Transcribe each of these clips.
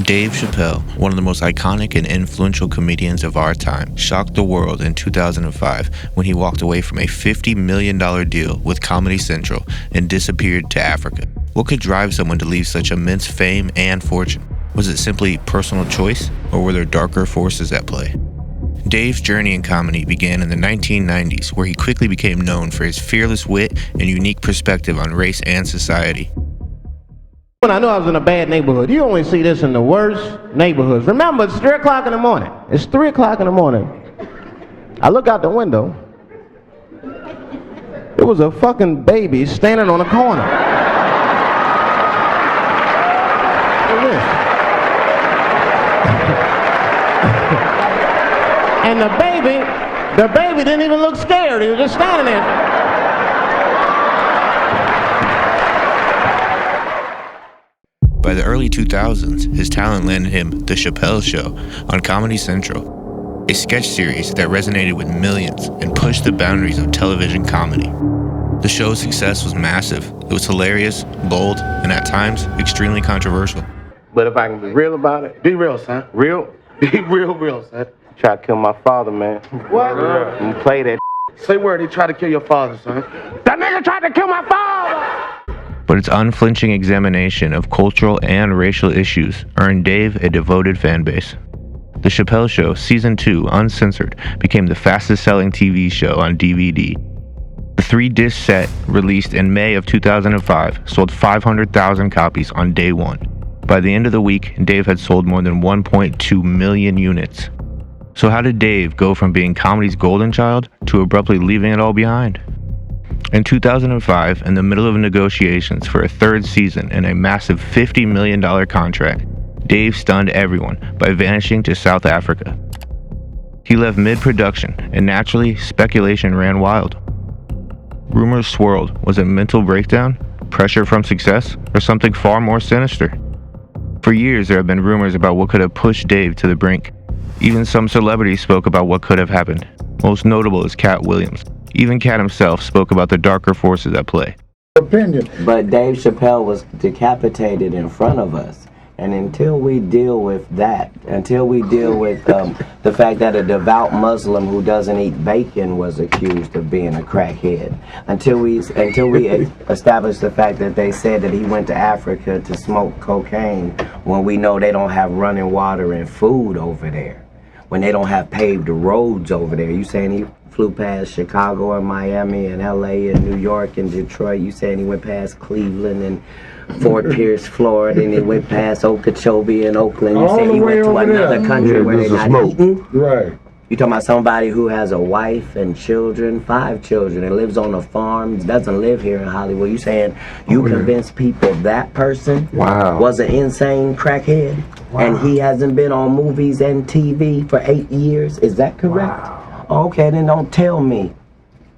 Dave Chappelle, one of the most iconic and influential comedians of our time, shocked the world in 2005 when he walked away from a $50 million deal with Comedy Central and disappeared to Africa. What could drive someone to leave such immense fame and fortune? Was it simply personal choice, or were there darker forces at play? Dave's journey in comedy began in the 1990s, where he quickly became known for his fearless wit and unique perspective on race and society. When I knew I was in a bad neighborhood, you only see this in the worst neighborhoods. Remember, it's 3 o'clock in the morning. It's 3 o'clock in the morning. I look out the window. There was a fucking baby standing on a corner. Look at this. And the baby didn't even look scared. He was just standing there. By the early 2000s, his talent landed him The Chappelles Show on Comedy Central, a sketch series that resonated with millions and pushed the boundaries of television comedy. The show's success was massive. It was hilarious, bold, and at times, extremely controversial. But if I can be real about it, be real, son. Real? Be real, son. Tried to kill my father, man. What? And play that. Say word, he tried to kill your father, son. That nigga tried to kill my father! But its unflinching examination of cultural and racial issues earned Dave a devoted fan base. The Chappelle Show Season 2, Uncensored, became the fastest-selling TV show on DVD. The 3-disc set, released in May of 2005, sold 500,000 copies on day one. By the end of the week, Dave had sold more than 1.2 million units. So how did Dave go from being comedy's golden child to abruptly leaving it all behind? In 2005, in the middle of negotiations for a third season and a massive $50 million contract, Dave stunned everyone by vanishing to South Africa. He left mid-production, and naturally, speculation ran wild. Rumors swirled. Was it mental breakdown, pressure from success, or something far more sinister? For years, there have been rumors about what could have pushed Dave to the brink. Even some celebrities spoke about what could have happened. Most notable is Katt Williams. Even Katt himself spoke about the darker forces at play. Opinion. But Dave Chappelle was decapitated in front of us. And until we deal with that, until we deal with the fact that a devout Muslim who doesn't eat bacon was accused of being a crackhead, until we establish the fact that they said that he went to Africa to smoke cocaine when we know they don't have running water and food over there, when they don't have paved roads over there. You saying he flew past Chicago and Miami and LA and New York and Detroit? You saying he went past Cleveland and Fort Pierce, Florida, and he went past Okeechobee and Oakland? You saying he went to another country where they're not eating? Right. You talking about somebody who has a wife and children, 5 children, and lives on a farm, doesn't live here in Hollywood. You saying you convinced people that person was an insane crackhead, and he hasn't been on movies and TV for 8 years? Is that correct? Wow. Okay, then don't tell me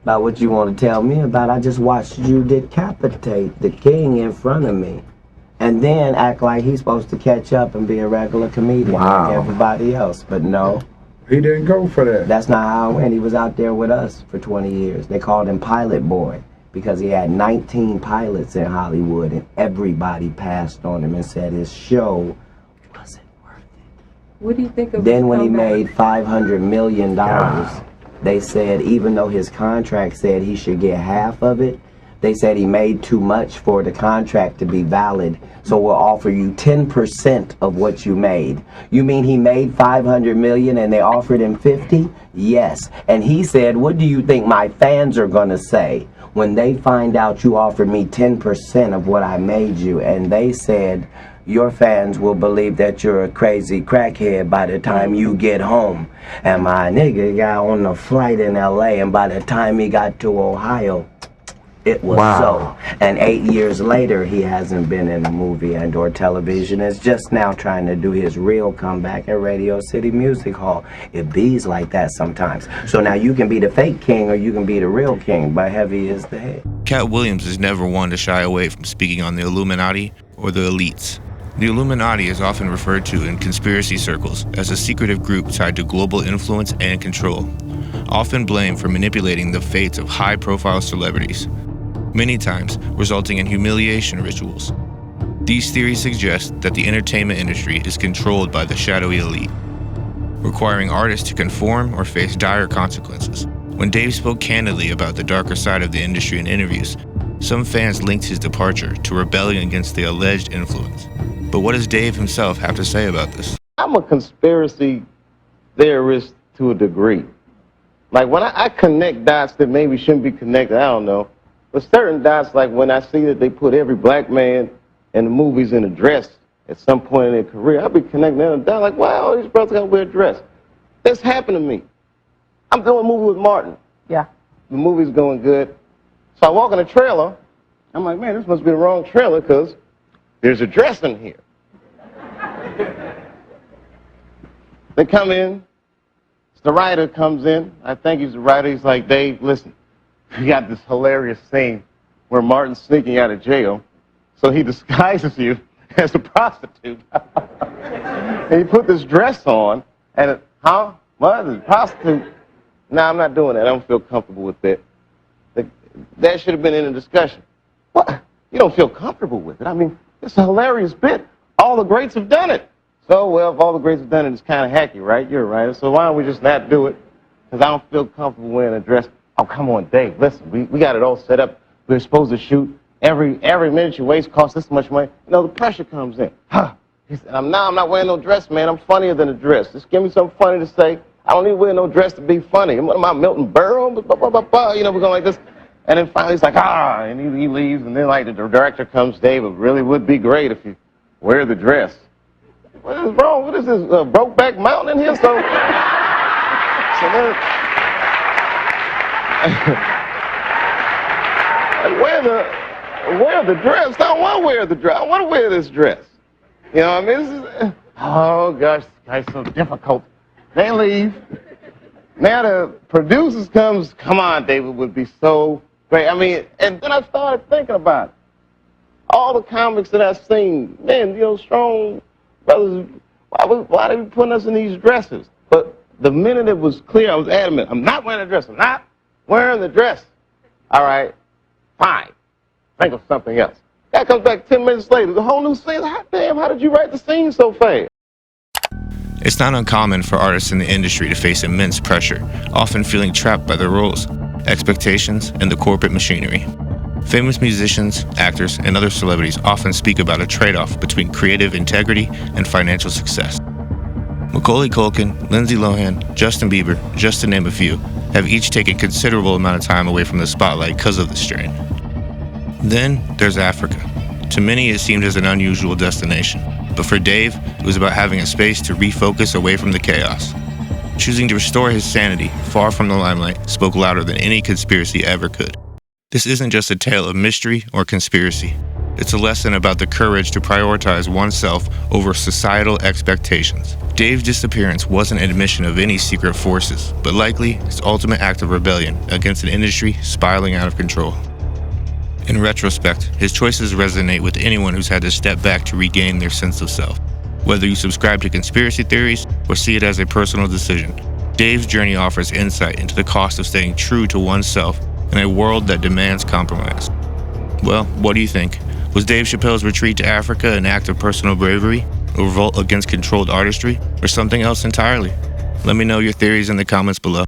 about what you want to tell me about. I just watched you decapitate the king in front of me, and then act like he's supposed to catch up and be a regular comedian like everybody else. But no. He didn't go for that. That's not how it went. He was out there with us for 20 years. They called him Pilot Boy because he had 19 pilots in Hollywood, and everybody passed on him and said his show wasn't worth it. What do you think of Then when he made $500 million, they said even though his contract said he should get half of it, they said he made too much for the contract to be valid, so we'll offer you 10% of what you made. You mean he made $500 million and they offered him 50? Yes. And he said, what do you think my fans are gonna say when they find out you offered me 10% of what I made you? And they said, your fans will believe that you're a crazy crackhead by the time you get home. And my nigga got on the flight in LA, and by the time he got to Ohio, it was so. And 8 years later, he hasn't been in a movie and or television. Is just now trying to do his real comeback at Radio City Music Hall. It bees like that sometimes. So now you can be the fake king or you can be the real king, but heavy is the head. Katt Williams is never one to shy away from speaking on the Illuminati or the elites. The Illuminati is often referred to in conspiracy circles as a secretive group tied to global influence and control, often blamed for manipulating the fates of high-profile celebrities, many times resulting in humiliation rituals. These theories suggest that the entertainment industry is controlled by the shadowy elite, requiring artists to conform or face dire consequences. When Dave spoke candidly about the darker side of the industry in interviews, some fans linked his departure to rebellion against the alleged influence. But what does Dave himself have to say about this? I'm a conspiracy theorist to a degree. Like when I connect dots that maybe shouldn't be connected, I don't know. But certain dots, like when I see that they put every black man in the movies in a dress at some point in their career, I'll be connecting them down like, wow, all these brothers gotta wear a dress. This happened to me. I'm doing a movie with Martin. Yeah. The movie's going good. So I walk in the trailer. I'm like, man, this must be the wrong trailer because there's a dress in here. They come in. The writer comes in. I think he's the writer. He's like, Dave, listen, we got this hilarious scene where Martin's sneaking out of jail. So he disguises you as a prostitute. And he put this dress on. And, what? A prostitute? No, I'm not doing that. I don't feel comfortable with that. That should have been in the discussion. What? You don't feel comfortable with it? I mean, it's a hilarious bit. All the greats have done it. So, well, if all the greats have done it, it's kind of hacky, right? You're a writer. So why don't we just not do it? Because I don't feel comfortable wearing a dress. Oh, come on, Dave. Listen, we got it all set up. We're supposed to shoot. Every minute you waste costs this much money. You know, the pressure comes in. He said, I'm not wearing no dress, man. I'm funnier than a dress. Just give me something funny to say. I don't need to wear no dress to be funny. What am I, Milton Berle? You know, we're going like this. And then finally he's like, and he leaves. And then, like, the director comes, Dave, it really would be great if you wear the dress. What is wrong? What is this, Brokeback Mountain in here? So then, wear the dress. I don't want to wear the dress. I want to wear this dress. You know what I mean? This is, oh, gosh, this guy's so difficult. They leave. Now the producers comes, come on, David, would be so great. I mean, and then I started thinking about it. All the comics that I've seen, man, you know, strong brothers, why they be putting us in these dresses? But the minute it was clear, I was adamant, I'm not wearing a dress. I'm not wearing the dress. All right, fine. Think of something else. That comes back 10 minutes later. The whole new scene. Hot damn, how did you write the scene so fast? It's not uncommon for artists in the industry to face immense pressure, often feeling trapped by their roles, expectations, and the corporate machinery. Famous musicians, actors, and other celebrities often speak about a trade-off between creative integrity and financial success. Macaulay Culkin, Lindsay Lohan, Justin Bieber, just to name a few, have each taken considerable amount of time away from the spotlight because of the strain. Then there's Africa. To many, it seemed as an unusual destination, but for Dave, it was about having a space to refocus away from the chaos. Choosing to restore his sanity, far from the limelight, spoke louder than any conspiracy ever could. This isn't just a tale of mystery or conspiracy. It's a lesson about the courage to prioritize oneself over societal expectations. Dave's disappearance wasn't an admission of any secret forces, but likely his ultimate act of rebellion against an industry spiraling out of control. In retrospect, his choices resonate with anyone who's had to step back to regain their sense of self. Whether you subscribe to conspiracy theories or see it as a personal decision, Dave's journey offers insight into the cost of staying true to oneself in a world that demands compromise. Well, what do you think? Was Dave Chappelle's retreat to Africa an act of personal bravery, a revolt against controlled artistry, or something else entirely? Let me know your theories in the comments below.